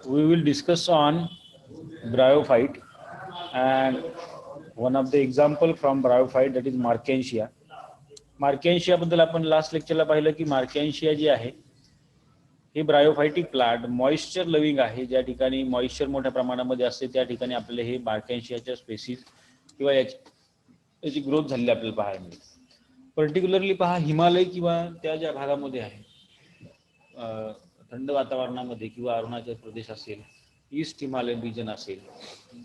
we will discuss on bryophyte, and one of the example from bryophyte, that is Markensia. मार्केन्शिया बद्दल आपण last लेक्चरला पाहिलं की मार्केन्शिया जी आहे ही ब्रायोफायटिक plant moisture loving आहे. ज्या ठिकाणी मॉइश्चर मोठ्या प्रमाणामध्ये असते त्या ठिकाणी आपल्याला हे मार्केन्शियाच्या स्पेसिस किंवा याची ग्रोथ झालेली आपल्याला पाहायला मिळते. पर्टिक्युलरली पहा, हिमालय किंवा त्या ज्या भागामध्ये आहे थंड वातावरणामध्ये किंवा अरुणाचल प्रदेश असेल, ईस्ट हिमालयन रिजन असेल,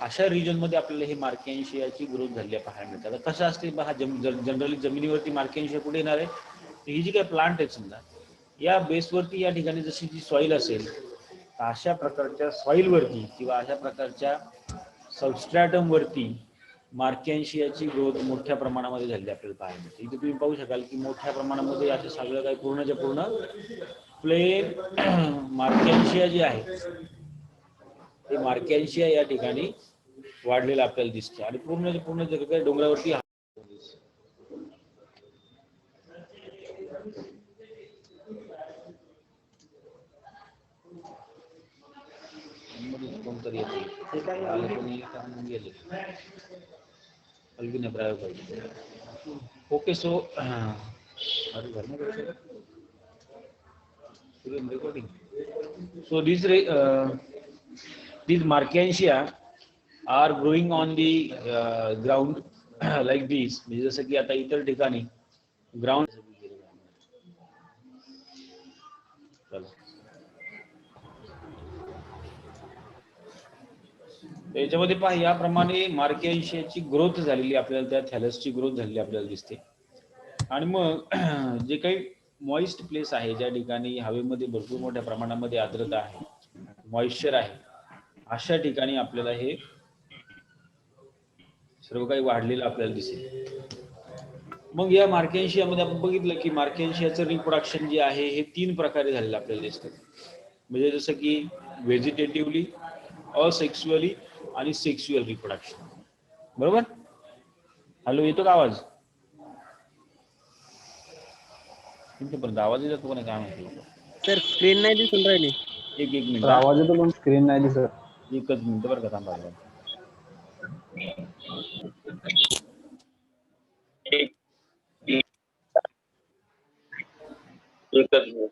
अशा रिजनमध्ये आपल्याला हे मार्केन्शियाची ग्रोथ झालेली पाहायला मिळते. आता कसं असते पहा, जनरली जमिनीवरती मार्केन्शिया कुठे येणार आहे, ही जी काही प्लांट आहे समजा या बेसवरती या ठिकाणी जशी जी सॉईल असेल अशा प्रकारच्या सॉईलवरती किंवा अशा प्रकारच्या सबस्ट्रॅटमवरती मार्केन्शियाची ग्रोथ मोठ्या प्रमाणामध्ये झालेली आपल्याला पाहायला मिळते. इथे तुम्ही पाहू शकाल की मोठ्या प्रमाणामध्ये असं सगळं काही पूर्णच्या पूर्ण प्लेन मार्केन्शिया जी आहे ते मार्केन्शिया या ठिकाणी वाढलेलं आपल्याला दिसते आणि पूर्ण जग डोंगरावरती कोणतरी येते. Okay, so recording. So these markensia are growing on the ground like this. म्हणजे जसं की आता इतर ठिकाणी ग्राउंड याच्यामध्ये पहा याप्रमाणे मार्केन्शियाची ग्रोथ झालेली आपल्याला, त्या थॅलसची ग्रोथ झालेली आपल्याला दिसते. आणि मग जे काही मॉइस्ट प्लेस आहे, ज्या ठिकाणी हवेमध्ये भरपूर मोठ्या प्रमाणामध्ये आर्द्रता आहे, मॉइश्चर आहे, अशा ठिकाणी आपल्याला हे सर्व काही वाढलेलं आपल्याला दिसेल. मग या मार्केन्शियामध्ये आपण बघितलं की मार्केन्शियाचं रिप्रोडक्शन जे आहे हे 3 प्रकारे झालेलं आपल्याला दिसतं. म्हणजे जसं की व्हेजिटेटिव्हली, असेक्सुअली आणि सेक्शुअल रिप्रोडक्शन. बरोबर? हॅलो, येतो का आवाज? पण आवाज येतो कोणी काय माहिती सर, स्क्रीन नाही दिसून राहिली. एक मिनिट, आवाज येतो पण स्क्रीन नाही दिसत. एकच मिनिट बरं का, थांबा. एकच मिनिट.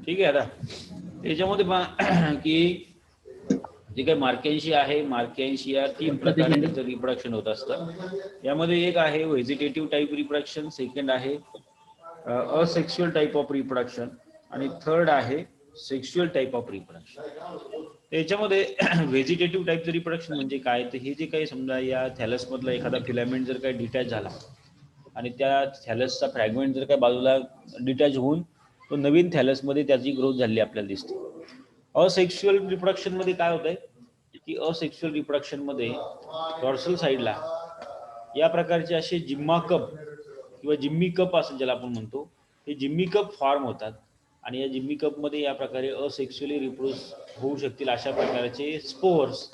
ठीक आहे. आता त्याच्यामध्ये पहा की जे काही मार्केन्शिया आहे, मार्केन्शिया 3 प्रकारे त्याचं रिप्रोडक्शन होत असतं. यामध्ये एक आहे व्हेजिटेटिव्ह टाईप रिप्रोडक्शन, सेकंड आहे असेक्शुअल टाईप ऑफ रिप्रोडक्शन आणि थर्ड आहे सेक्शुअल टाईप ऑफ रिप्रोडक्शन. त्याच्यामध्ये व्हेजिटेटिव्ह टाईपचं रिप्रोडक्शन म्हणजे काय, तर हे जे काही समजा या थॅलसमधला एखादा फिलामेंट जर काही डिटॅच झाला आणि त्या थॅलसचा फ्रॅगमेंट जर काही बाजूला डिटॅच होऊन तो नवीन थॅलसमध्ये त्याची ग्रोथ झाली आपल्याला दिसते. असेक्शुअल रिप्रोडक्शन मध्ये काय होतंय की असेक्शुअल रिप्रोडक्शन मध्ये डॉर्सल साईडला या प्रकारचे असे जिम्मा कप किंवा जिम्मी कप असं ज्याला आपण म्हणतो, हे जिम्मी कप फॉर्म होतात आणि या जिम्मी कप मध्ये या प्रकारे असेक्शुअली रिप्रोड्यूस होऊ शकतील अशा प्रकारचे स्पोर्स,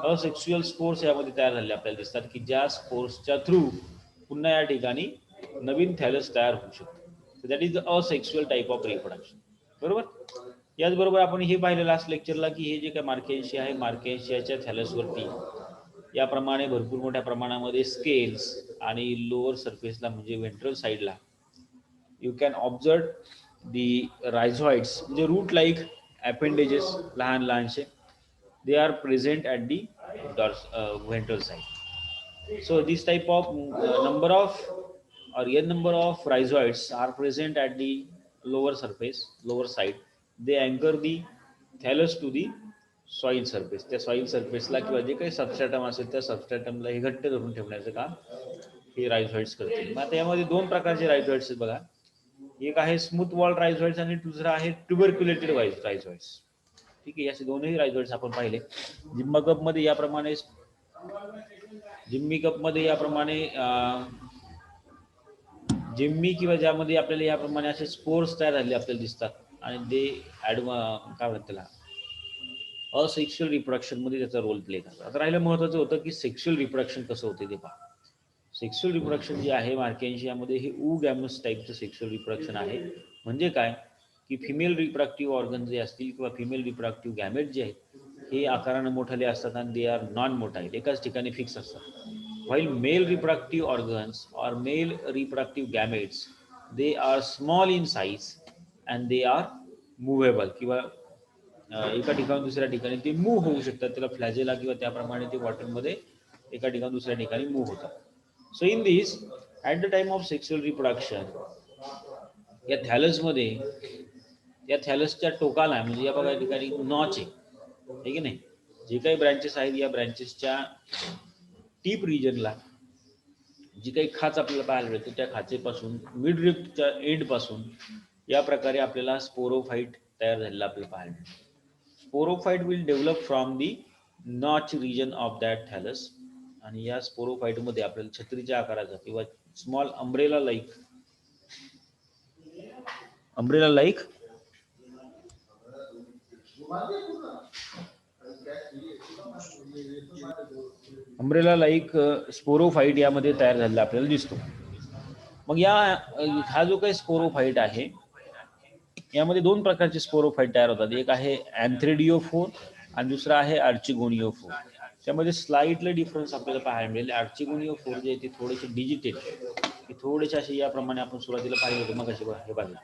असेक्शुअल स्पोर्स यामध्ये तयार झालेले आपल्याला दिसतात की ज्या स्पोर्सच्या थ्रू पुन्हा या ठिकाणी नवीन थॅलस तयार होऊ शकतो. That is the asexual type of reproduction. बरोबर? याचबरोबर आपण हे पाहिलं लास्ट लेक्चरला की हे जे काही मार्केन्शिया आहे, मार्केन्शियाच्या थॅलसवरती याप्रमाणे भरपूर मोठ्या प्रमाणामध्ये स्केल्स आणि लोअर सरफेसला म्हणजे व्हेंट्रल साईडला यू कॅन ऑब्झर्व दी रायझॉइड्स, म्हणजे रूट लाईक अपेंडेजेस लहान लहानसे, they are present at the ventral side. So this type of number of or n number of rhizoids are present at the lower surface, lower side. They anchor the thallus to the soil surface. त्या soil सरफेसला किंवा जे काही सबस्ट्रॅटम असेल त्या सबस्ट्रॅटमला हे घट्ट धरून ठेवण्याचं काम हे रायझॉइड्स करतील. मग आता यामध्ये 2 प्रकारचे रायझॉइड्स आहेत बघा. एक आहे स्मूथ वॉल रायझॉइड्स आणि दुसरा आहे ट्युबरक्युलेटेड रायझॉइड्स. ठीक आहे, असे दोनही रिझल्ट आपण पाहिले. जिम्मा कप मध्ये याप्रमाणे जिम्मी किंवा ज्यामध्ये आपल्याला याप्रमाणे असे स्पोर्स तयार झालेले आपल्याला दिसतात आणि ते काय म्हणतात त्याला असेक्शुअल रिप्रोडक्शन मध्ये त्याचा रोल प्ले करतात. आता राहिलं महत्वाचं होतं की सेक्शुअल रिप्रोडक्शन कसं होते ते पहा. सेक्शुअल रिप्रोडक्शन जे आहे मार्केन्शियामध्ये हे गॅमस टाईपचं सेक्शुअल रिप्रोडक्शन आहे. म्हणजे काय की फिमेल रिप्रोडक्टिव्ह ऑर्गन जे असतील किंवा फिमेल रिप्रोडक्टिव्ह गॅमेट जे आहेत हे आकारानं मोठाले असतात आणि दे आर नॉन मोटाईल, एकाच ठिकाणी फिक्स असतात. व्हाईल मेल रिप्रोडक्टिव्ह ऑर्गन्स और male reproductive gametes they are small in size and they are movable, किंवा एका ठिकाणी दुसऱ्या ठिकाणी ते मूव्ह होऊ शकतात. त्याला फ्लॅजेला किंवा त्याप्रमाणे ते वॉटरमध्ये एका ठिकाणी दुसऱ्या ठिकाणी मूव्ह होतात. So in this at the time of sexual reproduction या थॅलसमध्ये, या थॅलसच्या टोकाला म्हणजे या बघा ठिकाणी नॉच आहे की नाही, जे काही ब्रँचेस आहेत या ब्रँचेसच्या टीप रिजनला जी काही खाच आपल्याला पाहायला मिळते त्या खाचेपासून मिड रिप्टच्या एंड पासून या प्रकारे आपल्याला स्पोरोफाइट तयार झालेला आपल्याला पाहायला मिळते. Sporophyte will develop from the notch region of that thallus, आणि या स्पोरोफाइट मध्ये आपल्याला छत्रीच्या आकाराचा किंवा स्मॉल अम्ब्रेला लाईक स्पोरोफाइट यामध्ये तयार झालेला आपल्याला दिसतो. मग हा जो काही स्पोरोफाइट आहे यामध्ये दोन प्रकारचे स्पोरोफाइट तयार होतात. एक आहे अँथ्रेडिओफोर आणि दुसरा आहे आर्चिगोनिओफोर. त्यामध्ये स्लाइटली डिफरन्स आपल्याला पाहायला मिळेल. आर्चिगोनिओफोर जे ते थोडेसे डिजिटेड, थोडेसे असे याप्रमाणे आपण सुरुवातीला पाहिले होते मग असे हे पाहिजे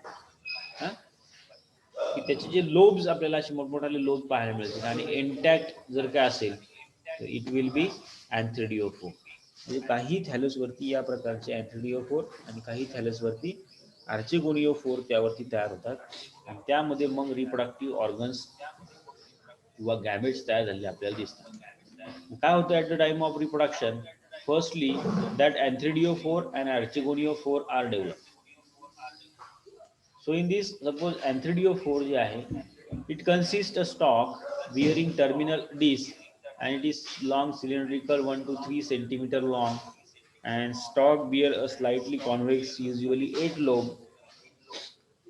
की त्याचे जे लोब्स आपल्याला असे मोठमोठाले लोब पाहायला मिळतील, आणि इंटॅक्ट जर काय असेल तर इट विल बी अँथ्रेडिओफोर. म्हणजे काही थॅलसवरती या प्रकारचे अँथ्रेडिओफोर आणि काही थॅलसवरती आर्चिगोनिओफोर त्यावरती तयार होतात, आणि त्यामध्ये मग रिप्रोडक्टिव्ह ऑर्गन्स किंवा गॅमेट्स तयार झालेले आपल्याला दिसतात. काय होतं at the time of reproduction, firstly that antheridiophore and archegoniophore are develop. So in this, suppose Anthridiophore जे आहे, it consists a stalk bearing terminal disc, and it is long cylindrical 1 to 3 centimeter long, and stalk bear a slightly convex, usually 8 lobe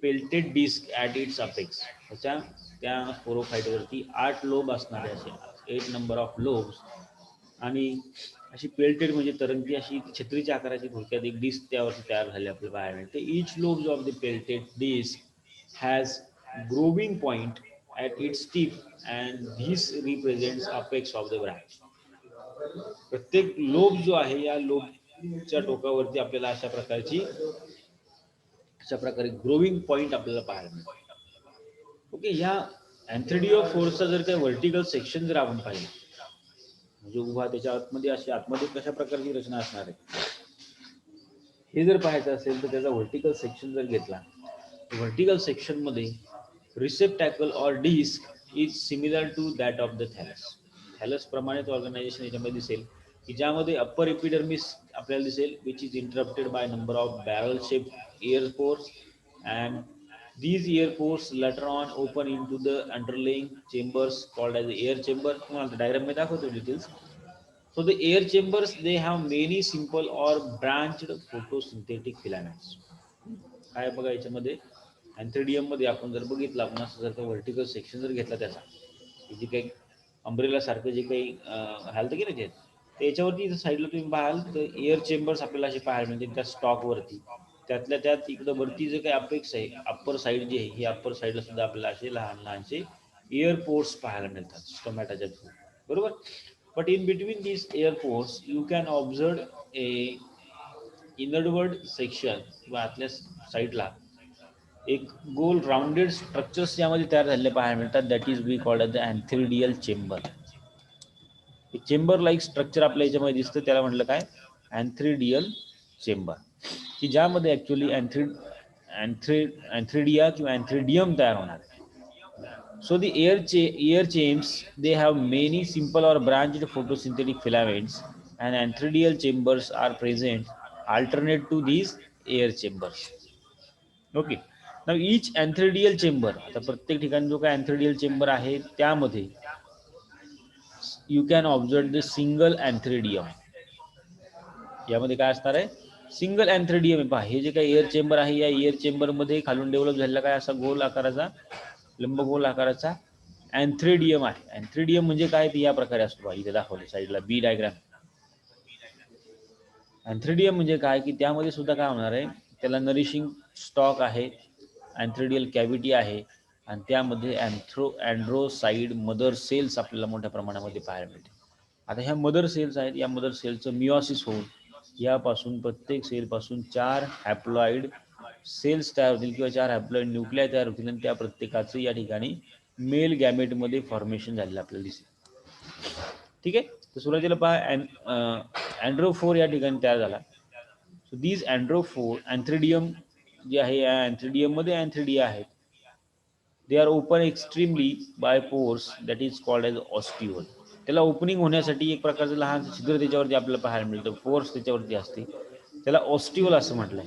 pelted disc at its apex. त्याच्या त्या स्पोरोफाइटवरती 8 lobe असणारे असे 8 number of lobes, आणि अशी पेल्टेड म्हणजे तरंगती अशी छत्रीच्या आकाराची थोडक्यात एक डिस्क त्यावरती तयार झाली आपल्याला पाहायला मिळते. Each lobes of the peltate disc has growing point at its tip and this represents apex of the branch. प्रत्येक लोब जो आहे या लोबच्या टोकावरती आपल्याला अशा प्रकारे ग्रोविंग पॉइंट आपल्याला पाहायला मिळतो. ओके, ह्या अँथ्रेडिओफोरचा जर काही व्हर्टिकल सेक्शन जर आपण पाहिलं म्हणजे उभा त्याच्या आतमध्ये कशा प्रकारची रचना असणार आहे हे जर पाहायचं असेल तर त्याचा व्हर्टिकल सेक्शन जर घेतला, व्हर्टिकल सेक्शन मध्ये receptacle or disc is similar to that of the thallus प्रमाणेच ऑर्गनायझेशन याच्यामध्ये दिसेल की ज्यामध्ये अप्पर एपिडर्मिस आपल्याला दिसेल which is interrupted by number of barrel shape air pores, and these air pores later on open into the underlying chambers called as air chamber. तुम्हाला diagram मध्ये दाखवतो details. So the air chambers, they have many simple or branched photosynthetic filaments. काय बघा याच्यामध्ये अँथ्रेडियम मध्ये आपण जर बघितलं, आपण असं जर का व्हर्टिकल सेक्शन जर घेतला त्याचा, जे काही अम्ब्रेला सारखं जे काही हालतं की नाही त्याच्यावरती साईडला तुम्ही पाहाल तर एअर चेंबर्स आपल्याला असे पाहायला मिळतील त्या स्टॉक वरती. त्यातल्या त्यात इकडं वरती जे काही अपेक्स आहे अप्पर साईड जी आहे ही अप्पर साईडला सुद्धा आपल्याला असे लहान लहानसे एअरपोर्ट्स पाहायला मिळतात स्टोमॅटाच्या थ्रू, बरोबर. But in between this airports you can observe A inward section, किंवा आतल्या साईडला एक गोल राउंडेड स्ट्रक्चर्स यामध्ये तयार झालेले पाहायला मिळतात. That is we called the antheridial chamber. Chamber like structure आपल्या याच्यामध्ये दिसतं त्याला म्हटलं काय, अँथ्रिडियल चेंबर, की ज्यामध्ये ऍक्च्युअली अँथ्रिडिया किंवा अँथ्रिडियम तयार होणार आहे. So the air chambers, they have many simple or branched photosynthetic filaments, and anthridial chambers are present alternate to these air chambers. Okay. Each antheridial chamber, आता प्रत्येक ठिकाणी जो काय अँथ्रेडियल चेंबर आहे त्यामध्ये you can observe the single antheridium. यामध्ये काय असणार आहे, सिंगल अँथ्रेडियम. पहा हे जे काही एअर चेंबर आहे, या एअर चेंबरमध्ये खालून डेव्हलप झालेला काय असा गोल आकाराचा, लंबगोल आकाराचा अँथ्रेडियम आहे. अँथ्रेडियम म्हणजे काय ते या प्रकारे असतो. पहा इथे दाखवले साईडला बी डायग्राम. अँथ्रेडियम म्हणजे काय की त्यामध्ये सुद्धा काय होणार आहे, त्याला नरिशिंग स्टॉक आहे, अँथ्रेडियल कॅव्हिटी आहे आणि त्यामध्ये अँड्रोसाइड मदर सेल्स आपल्याला मोठ्या प्रमाणामध्ये पाहायला मिळते. आता ह्या मदर सेल्स आहेत, या मदर सेल्सचं मिओसिस होऊन यापासून प्रत्येक सेलपासून 4 हॅप्लॉइड सेल्स तयार होतील किंवा 4 हॅप्लॉइड न्यूक्लिया तयार होतील आणि त्या प्रत्येकाचं या ठिकाणी मेल गॅमेटमध्ये फॉर्मेशन झालेलं आपल्याला दिसेल. ठीक आहे. तर सुरुवातीला पहा अँड्रोफोर या ठिकाणी तयार झाला. सो दीज अँड्रोफोर अँथ्रेडियम जे आहे, या अँथ्रेडियममध्ये अँथ्रेडिया आहेत. They are open extremely by pores that is called as ostiole. त्याला ओपनिंग होण्यासाठी एक प्रकारचं लहान छिद्र त्याच्यावरती आपल्याला पाहायला मिळतं, फोर्स त्याच्यावरती असते, त्याला ऑस्टिओल असं म्हटलंय.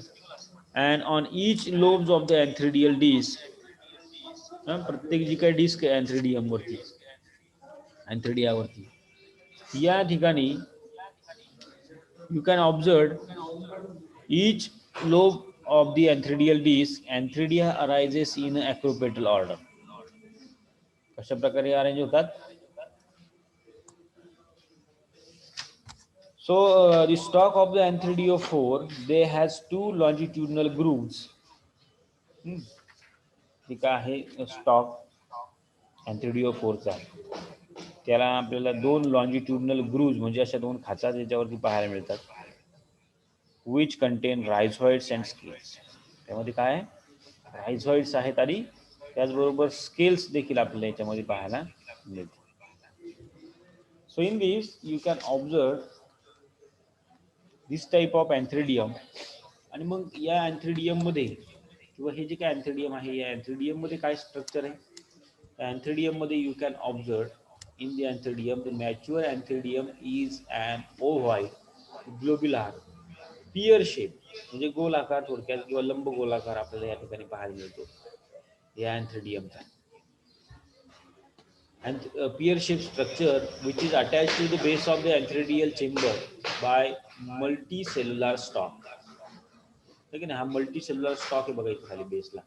And on each lobes of the antheridial disc, प्रत्येक जी काही डिस्क आहे अँथ्रेडियमवरती, अँथ्रेडियावरती, या ठिकाणी you can observe each lobe of the antheridial disc, antheridia arises in acropetal order. कशा प्रकारे अरेंज होतात. So the stalk of the antheridio4, they has 2 longitudinal grooves. ठीक आहे, स्टॉक अँथ्रेडियो4 चा, त्याला आपल्याला 2 लॉन्जिट्युडनल ग्रूव्ज म्हणजे अशा 2 खाचा त्याच्यावरती पाहायला मिळतात. which contain rhizoids and scales. त्यामध्ये काय आहे, रायझॉइड्स आहेत आणि त्याचबरोबर स्केल्स देखील आपल्याला याच्यामध्ये पाहायला मिळते. So in this you can observe this type of antheridium. आणि मग या अँथ्रेडियम मध्ये किंवा हे जे काय अँथ्रेडियम आहे, या अँथ्रेडियम मध्ये काय स्ट्रक्चर आहे, त्या अँथ्रेडियम मध्ये you can observe in the antheridium the mature antheridium is an ovoid globular pear shape, म्हणजे गोल आकार थोडक्यात किंवा लंब गोलाकार आपल्याला या ठिकाणी पाहायला मिळतो या अँथ्रेडियमचा. and pear shaped structure which is attached to the base of the antheridial chamber by multicellular stalk. ठीक आहे ना, हा मल्टीसेल्युलर स्टॉक आहे बघा इथे खाली बेसला,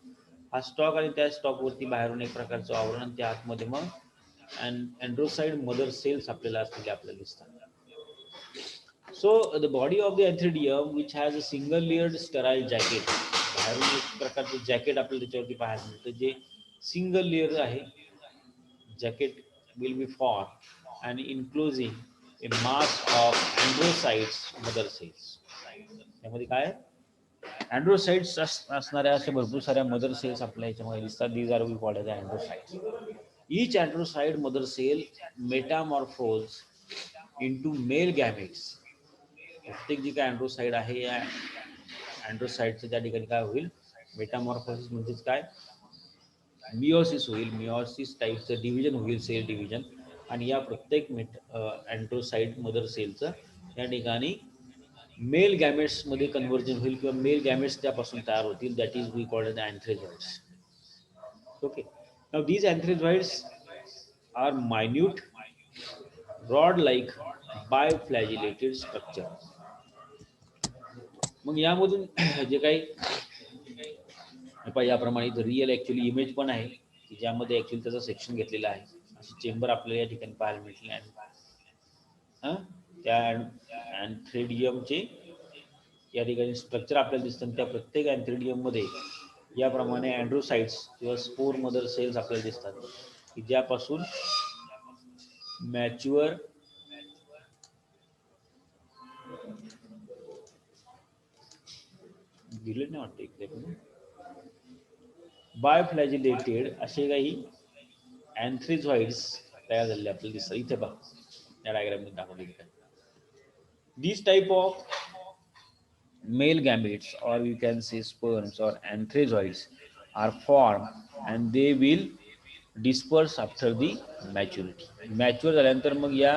हा स्टॉक आणि त्या स्टॉक वरती बाहेरून एक प्रकारचं आवरण आणि त्या आतमध्ये मग अँड्रोसाइड मदर सेल्स आपल्याला असलेले आपल्याला दिसतात. So the body of the antheridium which has a single layered sterile jacket, बाहेरून एक प्रकारचं जॅकेट आपल्याला त्याच्यावरती पाहायला मिळतं, जे सिंगल लेयर आहे. Jacket will be formed and enclosing a mass of androcytes mother cells. त्यामध्ये काय अँड्रोसाइट्स असणाऱ्या अशा भरपूर साऱ्या मदर सेल्स आपल्या याच्यामध्ये दिसतात. These are we called as androcytes. Each androcyte mother cell metamorphose into male gametes. प्रत्येक जी काय अँड्रोसाइड आहे, या अँड्रोसाइडचं त्या ठिकाणी काय होईल, मेटामॉर्फोसिस म्हणजेच काय, मिओसिस होईल. मिओसिस टाईपचं डिव्हिजन होईल, सेल डिव्हिजन, आणि या प्रत्येक अँड्रोसाइड मदर सेलचं या ठिकाणी मेल गॅमेट्स मध्ये कन्व्हर्जन होईल किंवा मेल गॅमेट्स त्यापासून तयार होतील. That is we called as antherozoids. Okay. Now these antherozoids are minute rod like biflagellated structure. मग यामधून जे काही याप्रमाणे इथं रिअल ॲक्च्युली इमेज पण आहे की ज्यामध्ये ॲक्च्युली त्याचा सेक्शन घेतलेला आहे. अशी चेंबर आपल्याला या ठिकाणी पाहायला मिळते आहे. त्या अँथ्रेडियमचे या ठिकाणी स्ट्रक्चर आपल्याला दिसतं. त्या प्रत्येक अँथ्रेडियममध्ये याप्रमाणे अँड्रोसाइट्स किंवा स्पोर मदर सेल्स आपल्याला दिसतात की ज्यापासून मॅच्युअर दिले नाही वाटतं इकडे पण बायफ्लॅजिलेटेड असे काही अँथ्रेझॉइड्स तयार झालेले आपल्याला दिसतात. इथे पहा या डायग्राममध्ये दाखवले. This type of male gametes, or you can say sperms or anthrazoids, are formed and they will disperse after the maturity. Mature झाल्यानंतर मग या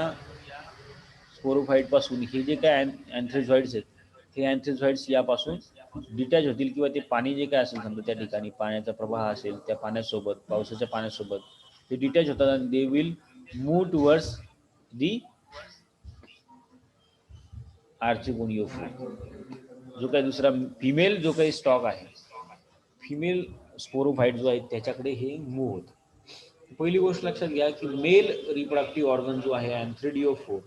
स्पोरोफाइट पासून हे जे काय अँथ्रेझॉइड्स आहेत हे अँथ्रेझॉइड्स यापासून डिटॅच होतील किंवा ते पाणी जे काय असेल समजा त्या ठिकाणी पाण्याचा प्रवाह असेल त्या पाण्यासोबत पावसाच्या पाण्यासोबत ते डिटॅच होतात आणि they will move towards the archegoniophore. जो काही दुसरा फिमेल जो काही स्टॉक आहे फिमेल स्पोरोफाईट जो आहे त्याच्याकडे हे मूव्ह होतं. पहिली गोष्ट लक्षात घ्या की मेल रिप्रोडक्टिव्ह ऑर्गन जो आहे अँथ्रिडिओ 4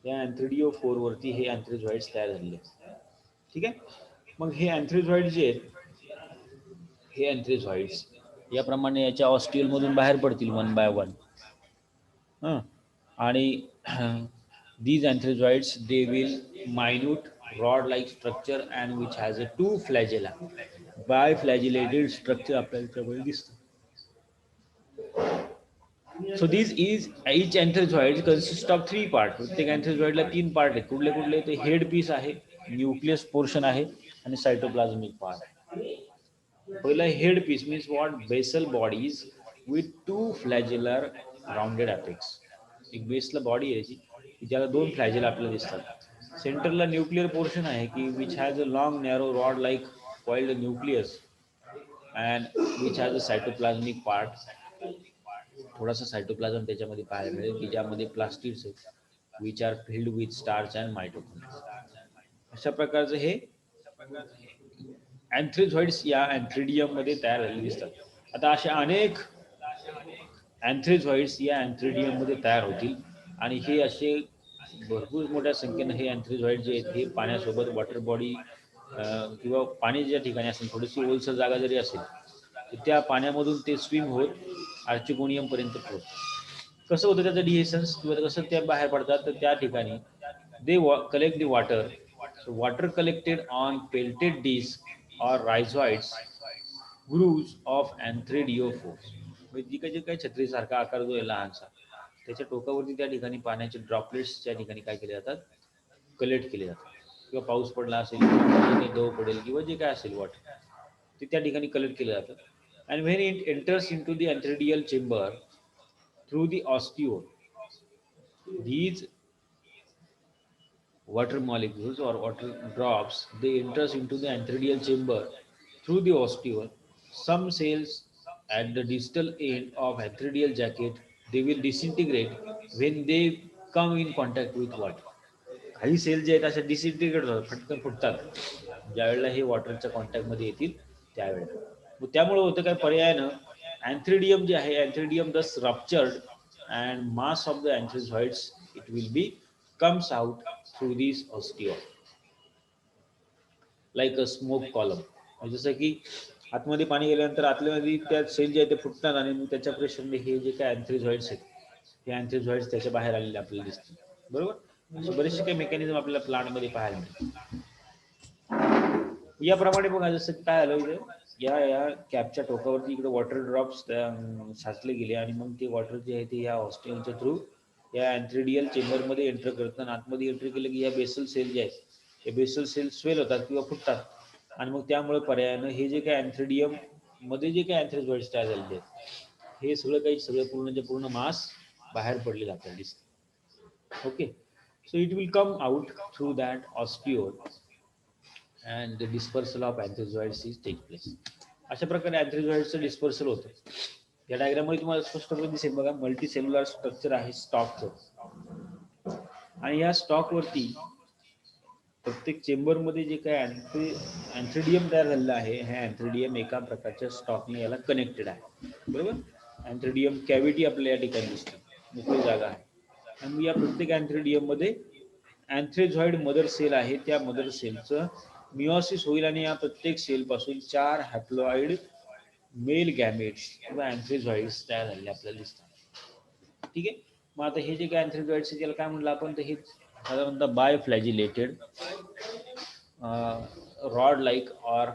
त्या अँथ्रिडिओ 4 वरती हे अँथ्रेझॉइड्स तयार झालेले. ठीक आहे. मग हे अँथ्रेझॉइड जे आहेत हे अँथ्रेझॉइड्स याप्रमाणे याच्या ऑस्टियल मधून बाहेर पडतील वन बाय वन. आणि these anthrazoids they will minute rod like structure and which has a two flagella biflagellated structure आपल्याला त्याच्यामध्ये दिसतं. So these is each anthrazoid consists of three parts. प्रत्येक अँथ्रेझॉइडला तीन पार्ट आहेत. कुठले कुठले ते हेड पीस आहे, न्यूक्लियस पोर्शन आहे आणि सायटोप्लाझमिक पार्ट. पहिला head piece means what basal bodies with two flagellar rounded apex. एक बेसला बॉडी आहे की ज्याला दोन फ्लॅजेल आपल्याला दिसतात. सेंटरला न्यूक्लियर पोर्शन आहे की which has a long narrow rod like coiled nucleus and which has a cytoplasmic part. थोडासा सायटोप्लाझम त्याच्यामध्ये पाहायला मिळेल की ज्यामध्ये प्लास्टिड्स आहेत which are filled with starch and mitochondria. अशा प्रकारचं हे अँथ्रेझॉइड्स या अँथ्रिडियम मध्ये तयार झालेले दिसतात. आता अशा अनेक अँथ्रेझॉइड्स या अँथ्रिडियम मध्ये तयार होतील आणि हे असे भरपूर मोठ्या संख्येनं हे अँथ्रेझॉइड जे आहेत हे पाण्यासोबत वॉटर बॉडी किंवा पाणी ज्या ठिकाणी असेल थोडीशी ओलसर जागा जरी असेल तर त्या पाण्यामधून ते स्विम होत आर्चिगोनियम पर्यंत पोहोचतात. कसं होतं त्याचं डिहेशन्स किंवा कसं त्या बाहेर पडतात तर त्या ठिकाणी they collect the water. So water collected on pelted disc or rhizoids grooves of anthridiophores. म्हणजे जी काही छत्रीसारखा आकार जो आहे लहानसा त्याच्या टोकावरती त्या ठिकाणी पाण्याचे ड्रॉपलेट्स त्या ठिकाणी काय केले जातात कलेक्ट केले जातात. किंवा पाऊस पडला असेल किंवा दव पडेल किंवा जे काय असेल वॉटर ते त्या ठिकाणी कलेक्ट केलं जातं. And when it enters into the antheridial chamber through the ostiole these water molecules or water drops they enters into the anthridial chamber through the ostiole. Some cells at the distal end of anthridial jacket they will disintegrate when they come in contact with water. काही sale जे आहेत अशा डिसिंटिग्रेट होतात फटकन फुटतात ज्यावेळेला हे वॉटरच्या कॉन्टॅक्टमध्ये येतील त्यावेळेला. मग त्यामुळे होतं काय पर्यायानं अँथ्रिडियम जे आहे antheridium does ruptured and mass of the antherozoids it will be comes out through these ostiole like a smoke column. जसं की आतमध्ये पाणी गेल्यानंतर आतमध्ये त्या सेल जे आहे ते फुटतात आणि त्याच्या प्रेशरने हे जे काय अँथ्रिझॉइड्स आहेत हे अँथ्रिझॉइड्स त्याच्या बाहेर आलेले आपल्याला दिसतील. बरोबर. असे बरेचसे काही मेकॅनिझम आपल्याला प्लांटमध्ये पाहायला मिळतात. याप्रमाणे बघा जसं काय आलं इथे या कॅपच्या टोकावरती इकडे वॉटर ड्रॉप्स साचले गेले आणि मग ते वॉटर जे आहे ते या ऑस्टियलच्या थ्रू या अँथ्रिडियल चेंबरमध्ये एंटर करतात. आतमध्ये एंटर केलं की या बेसल सेल जे आहेत हे बेसल सेल स्वेल होतात किंवा फुटतात आणि मग त्यामुळे पर्यायानं हे जे काही अँथ्रिडियम मध्ये जे काही अँथ्रेझॉइड्स तयार झालेले आहेत हे सगळं पूर्ण मास बाहेर पडलेलं आपल्याला दिसतं. Okay. So it will come out through that ostiole and the dispersal of antherozoids is take place. अशा प्रकारे अँथ्रेझॉइड्सचं डिस्पर्सल होतं. या डायग्राममध्ये तुम्हाला स्पष्टपणे दिसेल बघा मल्टी सेल्युलर स्ट्रक्चर आहे स्टॉकचं आणि या स्टॉकवरती प्रत्येक चेंबरमध्ये जे काय अँथ्रिडियम तयार झालेलं आहे हे अँथ्रिडियम एका प्रकारच्या स्टॉकने याला कनेक्टेड आहे. बरोबर. अँथ्रिडियम कॅव्हिटी आपल्याला या ठिकाणी दिसते मोकळी जागा आहे आणि या प्रत्येक अँथ्रिडियम मध्ये अँथ्रेझॉइड मदर सेल आहे त्या मदर सेलचं मिओसिस होईल आणि या प्रत्येक सेल पासून 4 हॅप्लॉइड मेल गॅमेट्स किंवा अँथ्रेझॉइड्स तयार झालेले आपल्याला दिसतात. ठीक आहे. मग आता हे जे काय अँथ्रेझॉइड्स त्याला काय म्हणलं आपण तर हे साधारणतः biflagellated rod like or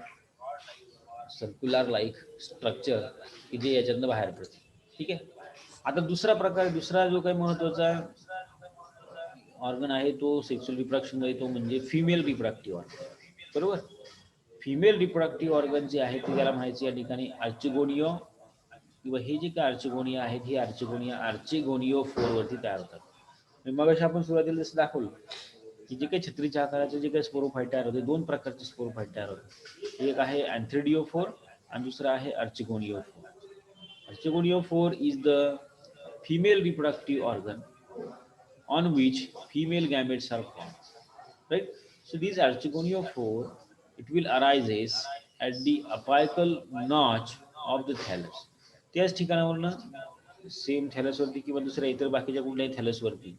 circular like structure की जे याच्यातनं बाहेर पडते. ठीक आहे. आता दुसरा जो काही महत्वाचा ऑर्गन आहे तो सेक्शुअल रिप्रोडक्शन मध्ये तो म्हणजे फिमेल रिप्रोडक्टिव्ह ऑर्गन. बरोबर. फिमेल रिप्रोडक्टिव्ह ऑर्गन जे आहे ते त्याला म्हणायचे या ठिकाणी आर्चिगोनियो किंवा हे जे काय आर्चिगोनिया आहेत हे आर्चिगोनियो 4 वरती तयार होतात. मग अशा आपण सुरुवातीला जसं दाखवलं की जे काही छत्रीच्या आकाराचे जे काही स्पोरोफाइट तयार होते, दोन प्रकारचे स्पोरोफाइट तयार होते. एक आहे अँथ्रिडिओफोर आणि दुसरा आहे archegoniophore. Archegoniophore is the female reproductive organ on which female gametes are formed, right? So these archegoniophore, it will arises at the apical notch of the thallus. त्याच ठिकाणावरनं सेम थॅलसवरती किंवा दुसऱ्या इतर बाकीच्या कुठल्याही थॅलसवरती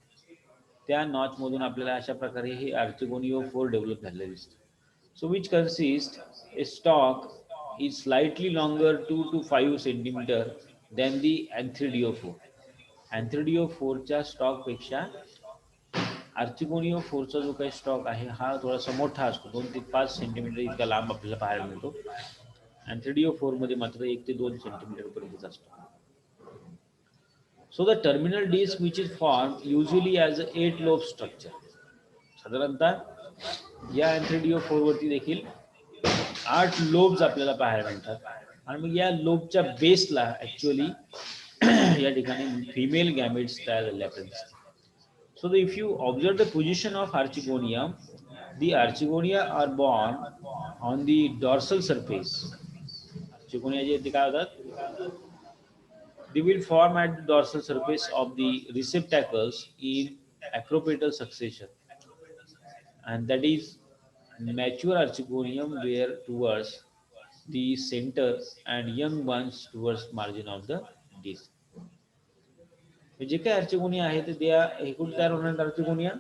त्या नॉच मधून आपल्याला अशा प्रकारे हे आर्चिगोनिओफोर डेव्हलप झालेले दिसतं. So which consist a stalk is slightly longer 2 to 5 centimetre than the antheridiophore. अँथ्रिडिओफोरच्या स्टॉक पेक्षा आर्चिगोनिओफोरचा जो काही स्टॉक आहे हा थोडासा मोठा असतो, 2 ते 5 सेंटीमीटर इतका लांब आपल्याला पाहायला मिळतो. अँथ्रिडिओफोर मध्ये मात्र 1 ते 2 सेंटीमीटर पर्यंत असतो. So the terminal disc which is formed usually as a 8-lobe structure. साधारणतः या अँथ्रिडिओफोर वरती देखील 8 लोब्स आपल्याला पाहायला मिळतात आणि मग या लोबच्या बेसला ऍक्च्युअली या ठिकाणी फिमेल गॅमेट्स तयार झालेले आपल्याला दिसतात. So if you observe the position of archegonium, the archegonia are born on the dorsal surface. Archegonia जे ते काय होतात, they will form at the dorsal surface of the receptacles in acropetal succession, and that is mature archegonium were towards the center and young ones towards margin of the disc. जे काही archegonia आहे ते हे कुठे तयार होणार archegonia,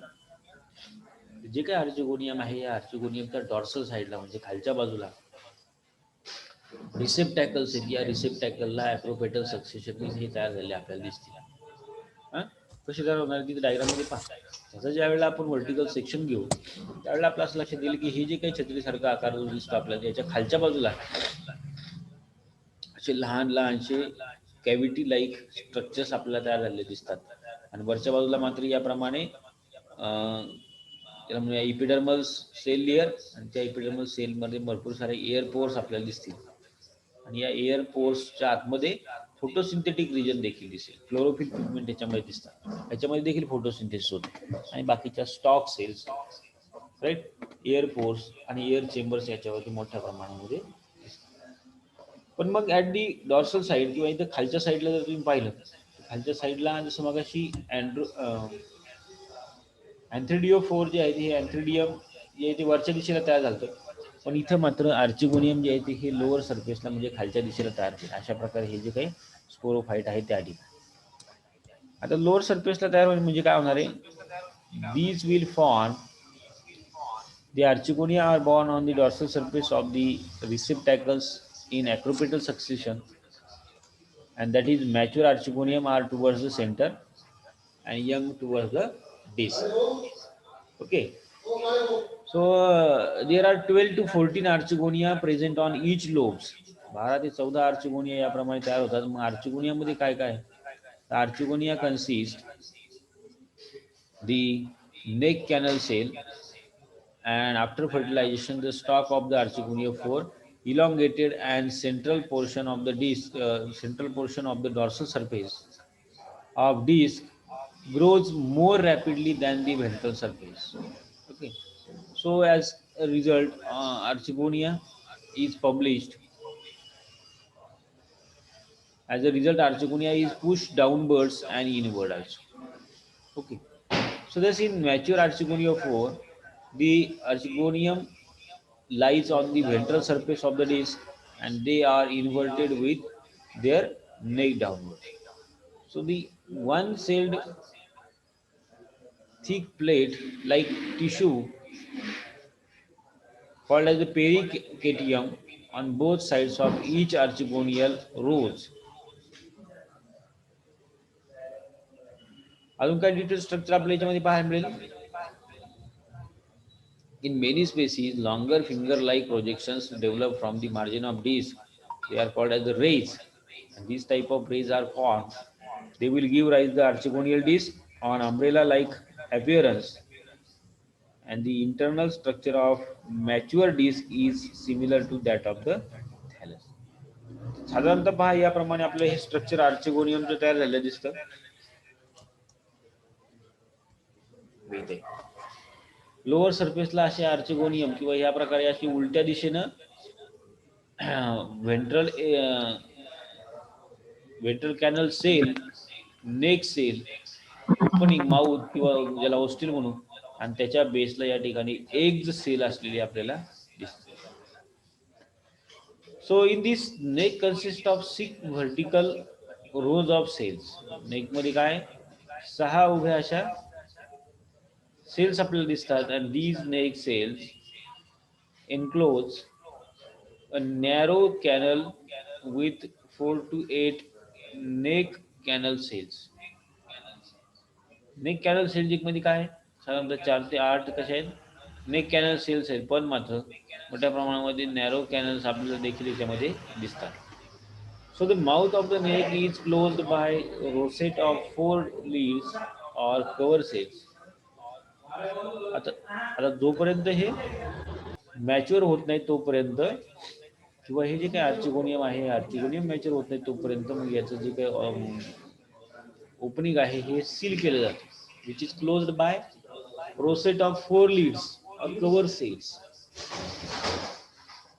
जे काही आर्चिगोनियम आहे या आर्चिगोनियमच्या डॉर्सल साईडला म्हणजे खालच्या बाजूला रिसेप्टॅकल्स आहेत. या रिसेप्टॅकलला ॲप्रोपेटल सक्सेशन हे तयार झालेले आपल्याला दिसतील. कसे तयार होणार तिथे डायग्राममध्ये पहा. त्याचं ज्या वेळेला आपण व्हर्टिकल सेक्शन घेऊ त्यावेळेला आपलं असं लक्षात येईल की हे जे काही छत्रीसारखा आकार दिसतो आपल्याला याच्या खालच्या बाजूला असे लहान लहानसे कॅव्हिटी लाईक स्ट्रक्चर्स आपल्याला तयार झालेले दिसतात आणि वरच्या बाजूला मात्र याप्रमाणे त्याला म्हणजे इपिडर्मल सेल लेअर आणि त्या इपिडर्मल सेलमध्ये भरपूर सारे एअर पोर्स आपल्याला दिसतील आणि या एअर पोर्सच्या आतमध्ये फोटोसिंथेटिक रिजन देखील दिसेल. क्लोरोफिल पिगमेंट याच्यामध्ये दिसतात, याच्यामध्ये देखील फोटोसिंथेसिस होते आणि बाकीच्या stock cells, right, air pores आणि एअर चेंबर्स याच्यावरती मोठ्या प्रमाणामध्ये. पण मग ऍट दी डॉर्सल साईड किंवा इथं खालच्या साईडला जर तुम्ही पाहिलं, खालच्या साईडला जसं मग अशी अँथ्रिडिओफोर जे आहे हे अँथ्रिडियम जे ते वरच्या दिशेला तयार झालं, पण इथं मात्र आर्चिगोनियम जे आहे ते हे लोअर सरफेसला म्हणजे खालच्या दिशेला तयार केलं. अशा प्रकारे हे जे काही स्पोरोफाइट आहे त्या ठिकाणी. आता लोअर सरफेसला तयार होईल म्हणजे काय होणार आहे, these will form the archegonia are born on the dorsal surface of the receptacles in acropetal succession, and that is mature archegonium are towards the center and young towards the disc. Okay, so there are 12 to 14 archegonia present on each lobes. 12 ते 14 archegonia याप्रमाणे तयार होतात. मग archegonia मध्ये काय काय, archegonia consist the neck canal cell, and after fertilization the stalk of the archegoniophore elongated and central portion of the disc, central portion of the dorsal surface of disc grows more rapidly than the ventral surface. Okay, so as a result archegonia is published, as a result archegonia is pushed downwards and inward also. Okay, so thus in mature archegoniophore the archegonium lies on the ventral surface of the disc and they are inverted with their neck downward. So the one-celled thick plate like tissue called as the pericardium on both sides of each archegonial rows. अजून काय detail structure आपल्या याच्यामध्ये पाहायला मिळेल. In many species, longer finger-like projections develop from the margin of disc. They are called as the rays, and these type of rays are formed. They will give rise to the archegonial disc on umbrella-like appearance, and the internal structure of mature disc is similar to that of the thallus. साधारणतः पहा याप्रमाणे आपलं हे structure आर्चिगोनियमचं तयार झालेलं दिसतं. Lower सरफेसला असे archegonium किंवा या प्रकारे अशी उलट्या दिशेनं ventral ventral canal cell, neck cell, opening mouth किंवा ज्याला ओस्टिल म्हणू, आणि त्याच्या बेसला या ठिकाणी एग्ज सेल असलेली आपल्याला दिसते. So in this neck consist of 6 vertical rows of cells. Neck मध्ये काय 6 उभ्या अशा सेल्स आपल्याला दिसतात. And these neck cells enclose a narrow canal with 4 to 8 neck canal cells. Neck canal cells मध्ये काय साधारणतः 4 ते 8 कशा आहेत नेक कॅनल सेल्स आहेत, पण मात्र मोठ्या प्रमाणामध्ये नॅरो कॅनल्स आपल्याला देखील याच्यामध्ये दिसतात. So the mouth of the neck is closed by rosette of 4 lids और कव्हर सेल्स. आता आता जोपर्यंत हे मॅच्युअर होत नाही तोपर्यंत, किंवा हे जे काही आर्चिगोनियम आहे, आर्चिगोनियम मॅच्युअर होत नाही तोपर्यंत मग याचं जे काही ओपनिंग आहे हे सील केलं जातं, which is closed by rosette of 4 lids और कव्हर सेल्स.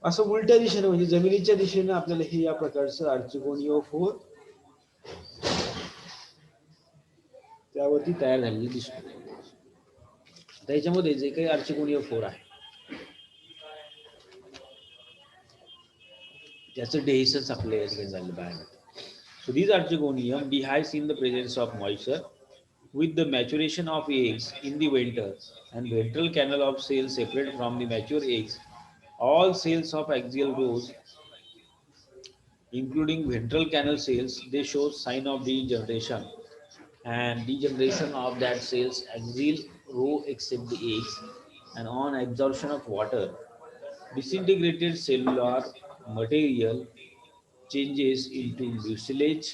असं उलट्या दिशेने म्हणजे जमिनीच्या दिशेने आपल्याला हे या प्रकारचं आर्चिगोनियो 4 त्यावरती तयार झालेलं दिसतो. त्याच्यामध्ये जे काही आर्चिगोनियो 4 आहे त्याचं डेहिसन्स आपल्या या ठिकाणी झालेलं बाहेर. So these archegonium dehisce in the presence of moisture. With the maturation of eggs in the winter and ventral canal of cells separate from the mature eggs, all cells of axial rows, including ventral canal cells, they show sign of degeneration. And degeneration of that cells axial row except the eggs, and on absorption of water, disintegrated cellular material changes into mucilage,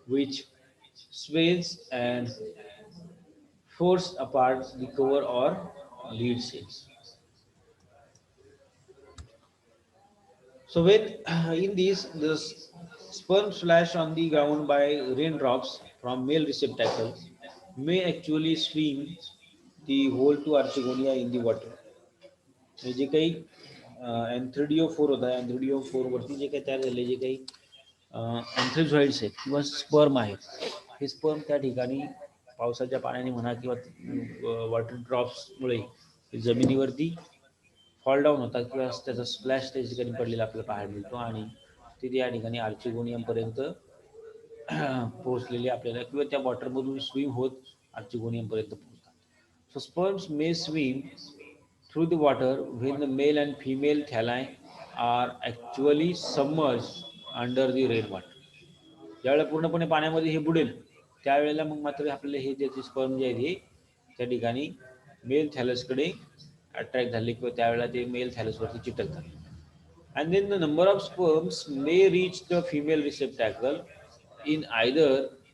which swells and force apart the cover or lead cells. So when in these, the sperm splash on the ground by raindrops from male receptacle may actually swim the whole to archegonia in the water. हे जे काही अँथ्रिडिओ 4 होता, अँथ्रिडिओ 4 वरती जे काही तयार झाले जे काही अँथ्रिझॉइड्स आहेत किंवा स्पर्म आहेत, हे स्पर्म त्या ठिकाणी पावसाच्या पाण्याने म्हणा किंवा वॉटर ड्रॉप्समुळे जमिनीवरती फॉल डाऊन होतात किंवा त्याचा स्प्लॅश त्या ठिकाणी पडलेला आपल्याला पाहायला मिळतो, आणि ते या ठिकाणी आर्चिगोनियमपर्यंत पोहोचलेले आपल्याला किंवा त्या वॉटरमधून स्विम होत आर्चिगोनियमपर्यंत पोहोचतात. So sperms may swim through the water when the male and female thalli are actually submerged under the rainwater. ज्यावेळेला पूर्णपणे पाण्यामध्ये हे बुडेल त्यावेळेला मग मात्र आपल्याला हे जे स्पर्म जे आहेत हे त्या ठिकाणी मेल थॅलसकडे अट्रॅक्ट झाले किंवा त्यावेळेला ते mail थॅलसवरती चिटकतात. And then the number of sperms may reach the female receptacle in either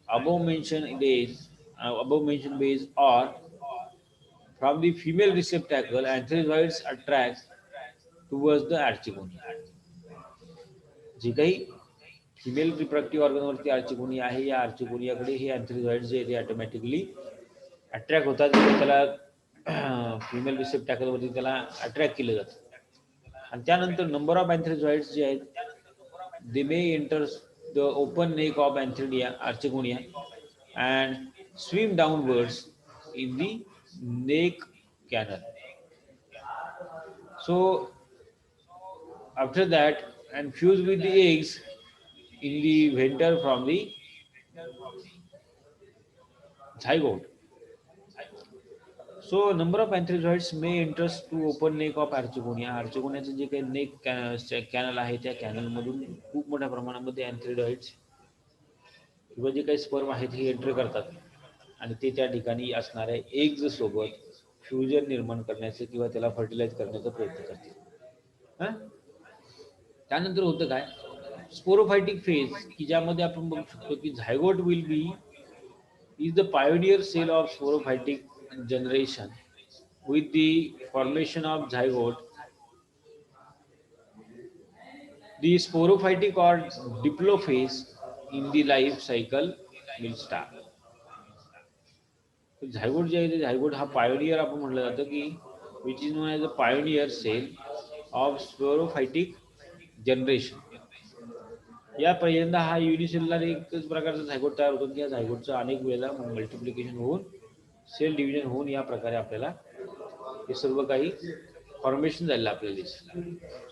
above mentioned base, or from the female receptacle, anthrazoids attract towards the archegonia. जे काही फिमेल रिप्रोडक्टिव्ह ऑर्गनवरती आर्चिगोनिया आहे, या आर्चिगोनियाकडे हे अँथ्रिझॉइड्स जे ते ऑटोमॅटिकली अट्रॅक्ट होतात, त्याला female रिसेप्टॅकलवरती त्याला अट्रॅक्ट केलं जातं. आणि त्यानंतर नंबर ऑफ अँथ्रिझॉइड्स जे आहेत they may enter the open neck of antheridia archegonia and swim downwards in the neck canal. So after that, and fuse with the eggs in the venter from the zygote. So number of anthrazoids may enter to open neck of archegonia. आर्चिगोनियाचं जे काही neck canal आहे त्या canal मधून खूप मोठ्या प्रमाणामध्ये अँथ्रिडॉइड्स किंवा जे काही स्पर्म आहेत हे एंटर करतात आणि ते त्या ठिकाणी असणाऱ्या एग्ज सोबत फ्युजन निर्माण करण्याचं किंवा त्याला फर्टिलाइज करण्याचा प्रयत्न करतात. त्यानंतर होतं काय स्पोरोफायटिक फेज, की ज्यामध्ये आपण बघू शकतो की zygote will be is the pioneer cell of sporophytic generation with the formation of zygote. The sporophytic or diplophase in the life cycle will start. Zygote जे आहे ते झायगोट हा पायोनियर आपण म्हटलं जातं की which is known as a pioneer cell of sporophytic generation. या पहिल्यांदा हा युनिसेलुलर एकच प्रकारचा झायगोट तयार होतो की या झायगोटचं अनेक वेळेला मल्टिप्लिकेशन होऊन सेल डिव्हिजन होऊन या प्रकारे आपल्याला हे सर्व काही फॉर्मेशन झालेलं आपल्याला दिसतं.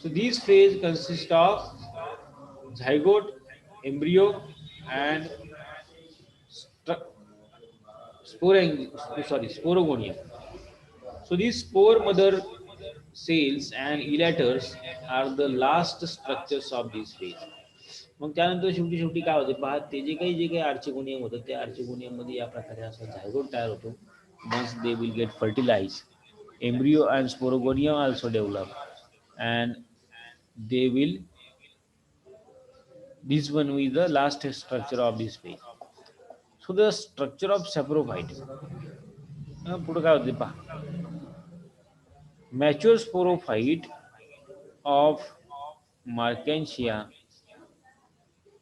So this phase consist of zygote, embryo and sporogonium. So these spore mother cells and elaters are the last structures of this phase. मग त्यानंतर शेवटी शेवटी काय होते पहा ते जे काही आर्चिगोनियम होतं त्या आर्चिगोनियम मध्ये या प्रकारे असा झायगोट तयार होतो. once they will get fertilized, embryo and sporogonium also develop and they will this one is the last structure of this phase. So the structure of saprophyte पुढे काय होते पहा mature sporophyte of Markensia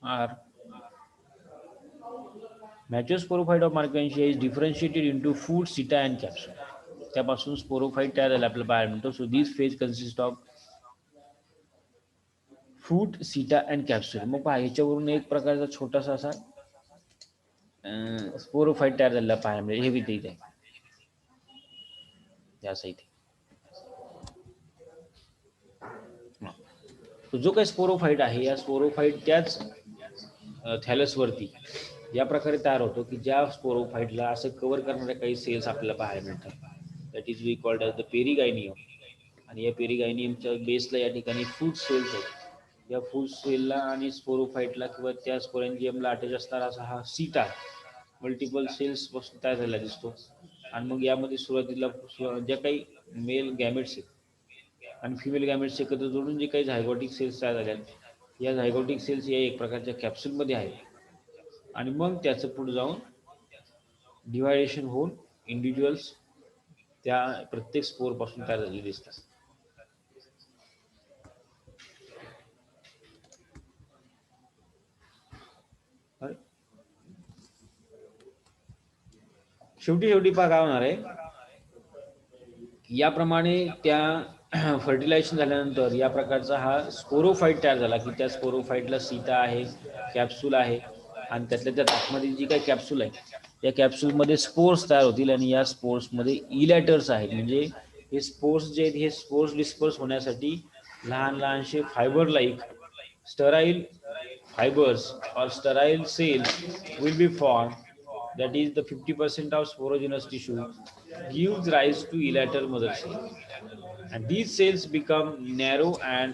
are mature sporophyte of Markensia is differentiated into food, seta and capsule. त्यापासून sporophyte तयार झाला आपल्याला पाहायला मिळतो. So this phase consist of food, सीटा अँड कॅप्सूल. मग पहा ह्याच्यावरून एक प्रकारचा छोटासा असा स्पोरोफाइट तयार झालेला पाहायला मिळेल. हे विधी इथे याचा इथे जो काही स्पोरोफाइट आहे या स्पोरोफाइट त्याच थॅलसवरती या प्रकारे तयार होतो की ज्या स्पोरोफाइटला असं कव्हर करणाऱ्या काही सेल्स आपल्याला पाहायला मिळतात. That is we called as the perigynium. आणि या पेरिगायनियमच्या बेसला या ठिकाणी फूड सेल्स आहेत. या फूड सेलला आणि स्पोरोफाइटला किंवा त्या स्पोरेंजियमला अटॅच असणारा असा हा सीटा मल्टिपल सेल्स पासून तयार झालेला दिसतो. आणि मग यामध्ये सुरुवातीला ज्या काही मेल गॅमेट्स आहेत आणि फिमेल गॅमेट्स एकत्र जोडून जे काही झायगोटिक सेल्स तयार झाल्या या झायगोटिक सेल्स या एक प्रकारच्या कॅप्सूलमध्ये आहेत आणि मग त्याचं पुढे जाऊन डिव्हायडेशन होऊन इंडिव्हिज्युअल्स त्या प्रत्येक स्पोर पासून तयार झालेले दिसतात. शेवटी शेवटी पहा काय होणार आहे याप्रमाणे त्या फर्टिलायझेशन झाल्यानंतर या प्रकारचा हा स्पोरोफाइट तयार झाला की त्या स्पोरोफाइटला सीटा आहे, कॅप्सूल आहे आणि त्यातल्या त्यात आतमध्ये जी काही कॅप्सूल आहे या कॅप्सूलमध्ये स्पोर्स तयार होतील आणि या स्पोर्समध्ये इलॅटर्स आहेत. म्हणजे हे स्पोर्स जे आहेत हे स्पोर्स डिस्पर्स होण्यासाठी लहान लहानशे fibre like sterile fibers or sterile cells will be formed, that is the 50% of sporogenous tissue gives rise to elater mother cell, and these cells become narrow and